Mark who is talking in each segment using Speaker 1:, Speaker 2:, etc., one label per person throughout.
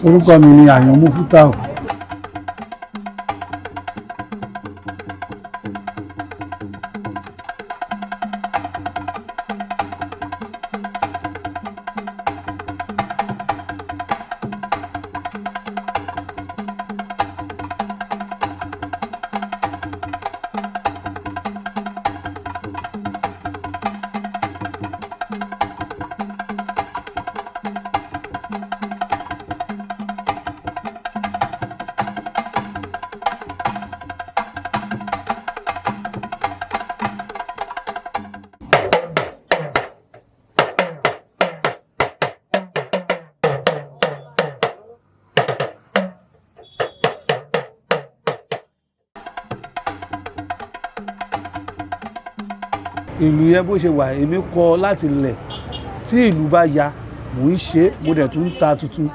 Speaker 1: Orúkọ mi ni Àyànmú Fútáù. Ìlú yẹn bó ṣe wà èmi kọ́ láti lẹ̀ tí ìlú bá ya mò ń ṣe mo dẹ̀ tún ń ta tuntun.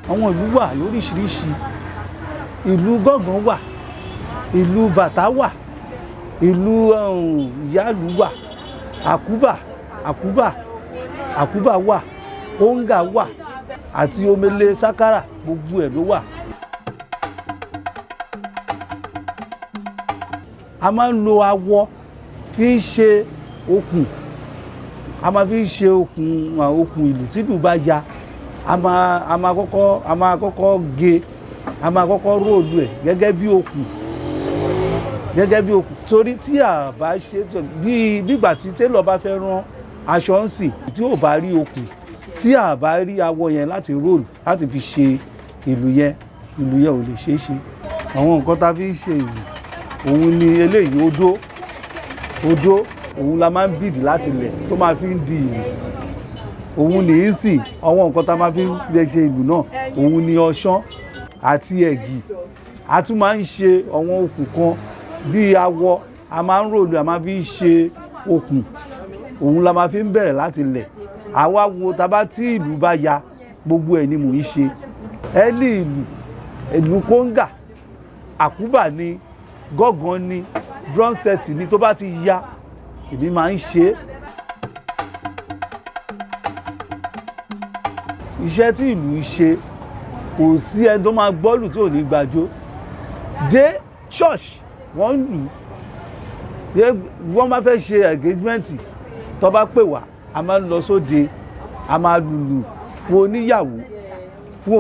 Speaker 1: Àwọn ìlú wà lóríṣiríṣi, ìlú gángan wà, ìlú bàtá wà, ìlú ìyálù wà, àkúbà wà, kóńgà wà àti omele sákárà, gbogbo ẹ̀ ló wà. A máa ń lo awọ fi ń ṣe okùn, a máa fi ń ṣe okùn ìlú tí ìlú bá ya, a máa kọ́kọ́ gé, a máa kọ́kọ́ róòlù ẹ̀ gẹ́gẹ́ bí okùn torí tí a bá ṣe bí ìgbà tí télọ̀ bá fẹ́ rán aṣọ ń sìn tí ò bá rí okùn, tí a bá rí awọ yẹn láti róòlù láti fi ṣe ìlú yẹn ò lè ṣeé ṣe. Àwọn nǹkan tá a fi ń ṣe ìlú òun ni eléyìí odó òun la máa ń bìdì láti lẹ̀ tó máa fi ń di ìlú. Òun ní í sìn àwọn nǹkan tá a máa fi ń lè ṣe ìlú náà òun ni ọṣán àti ẹ̀gì. A tún máa ń ṣe àwọn okùn kan bíi awọ, a máa ń ròlù, a máa fi ń ṣe okùn, òun la máa fi ń bẹ̀rẹ̀ láti lẹ̀. Àwa wo tàbá tí ìlú bá ya gbogbo ẹ̀ ni mò ń ṣe. Ẹni ìlú kóńgà, àkúbà ni, gángan ni, drum set ni, tó bá ti ya èmi máa ń ṣe. Iṣẹ́ tí ìlú ń ṣe kò sí ẹni tó máa gbọ́lù tí ò ní gbàjó. Dé church wọ́n ń lù, wọ́n máa fẹ́ ṣe engagement tó bá pè wá a máa ń lọ sóde, a máa lùlù fún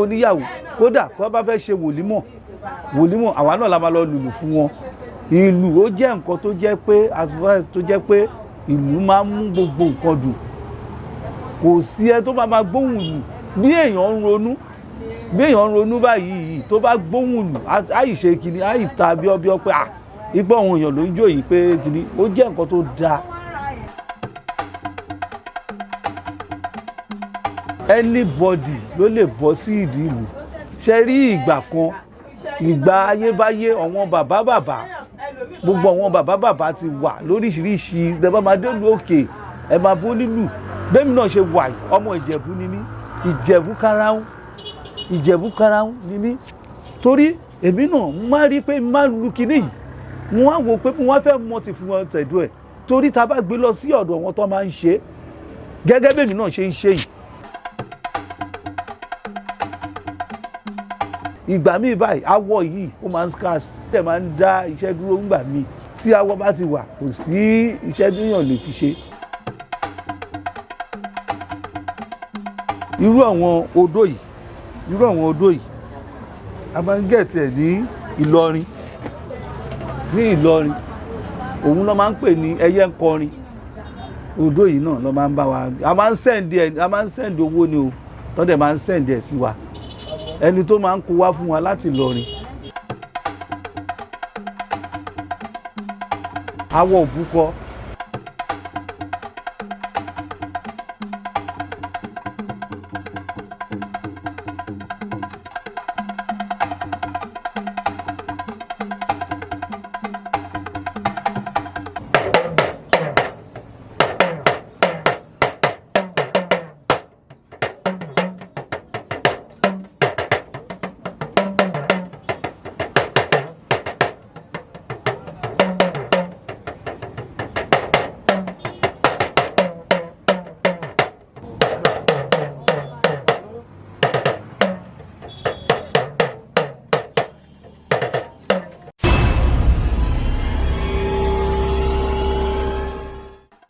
Speaker 1: oníyàwó kódà tó bá fẹ́ ṣe wòlímọ̀ àwa náà la máa lọ lùlù fún wọn. Ìlú ó jẹ́ nǹkan tó jẹ́ pé ìlú máa ń mú gbogbo nǹkan dùn. Kò sí ẹ tó máa gbóhùn lù bí èèyàn ń ronú báyìí tó bá gbóhùn lù àì ṣe kìíní àì ta bíọ́bíọ́ pé ipò àwọn èèyàn ló ń jó yìí pé kìíní ó jẹ́ nǹkan tó dáa. Anybody ló lè bọ́ sí ìdí ìlú. Ṣe rí ìgbà ayébáyé àwọn bàbá gbogbo àwọn bàbá ti wà lóríṣiríṣi. Ẹ bá máa dé ìlú òkè ẹ máa bó nílùú. Bẹ́ẹ̀mi náà ṣe wà ọmọ Ìjẹ̀bú ni mí, Ìjẹ̀bú Karahun ni mí. Torí èmi náà máa rí pé máa lu kinní yìí wọ́n á wò pé wọ́n fẹ́ mọ̀ ti fún wọn tẹ̀dú ẹ̀ torí ta bá gbé lọ sí ọ̀dọ̀ wọn tó máa ń ṣe gẹ́gẹ́ bẹ́ẹ̀mi náà ṣe ń ṣe yìí. Ìgbà míì báyìí awọ yìí ó máa ń scarce, ẹ̀ máa ń dá iṣẹ́ dúró ńgbà míì. Tí awọ bá ti wà kò sí iṣẹ́ téèyàn lè fi ṣe. Irú àwọn odó yìí a máa ń gẹ̀tì ẹ̀ ní Ìlọrin. Òun ló máa ń pè ní ẹyẹ ń kọrin. Odó yìí náà ló máa ń bá wa, a máa ń sẹ́ǹdì owó ni o tọ́dẹ̀ máa ń sẹ́ǹdì ẹ̀ sí wa. Ẹni tó máa ń kó wá fún wa láti Ìlọrin. Awọ òbúkọ